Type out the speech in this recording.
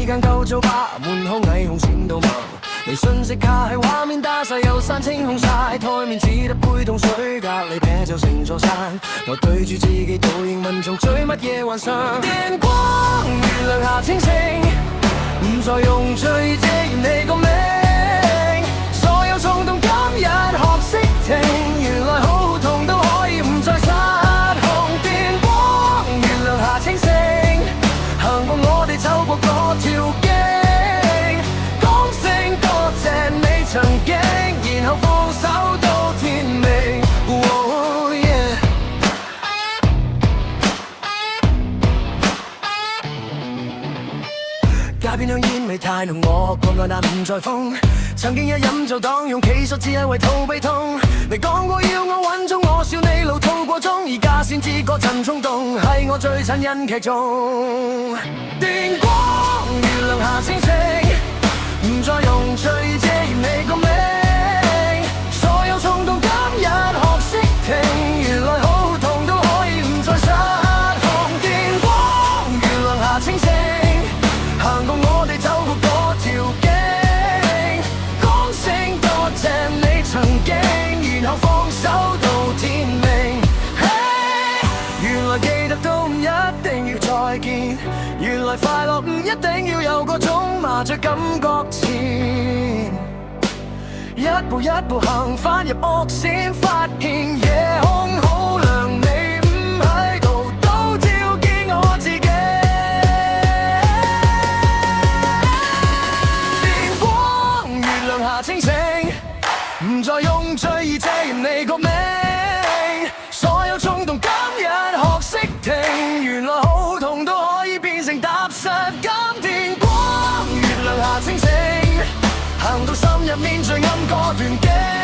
時間夠早吧，滿口霓虹閃到盲。你信息卡喺畫面打晒，有山清空晒，台面只得杯凍水，隔離啤酒成座山。我對住自己倒影問仲追乜嘢幻想？電光月亮下清醒，唔再用醉遮掩你個名。所有衝動今日學識停，原來好痛都可以唔再失控。電光月亮下清醒，行過我哋走過嗰條徑，講聲多謝你曾經，然後放手到天明。Oh, yeah. 街邊香煙味太濃，我講過但唔再瘋。曾經一飲就當用，其實只係為逃避痛。你講過要我穩重，我笑你老套過鐘，而家先知嗰陣衝動係我最殘忍劇中。電光月亮下清醒，唔再用醉遮掩你個名。所有衝動今日學識停，原來好痛都可以唔再失控。電光月亮下清醒，行過我哋走過嗰條徑，講聲多謝你曾經，然後放手到天明。Hey, 原來記得都唔一定要再見，原來快樂唔一定要有個種麻醉感覺前，一步一步行返入屋先發現夜空好亮，你唔喺度都照見我自己。電光月亮下清醒，唔再用醉意遮掩你個名。所有衝動今日學識停，原來好痛都可以變成踏實感。電光月亮下清醒，行到心入面最暗嗰段徑。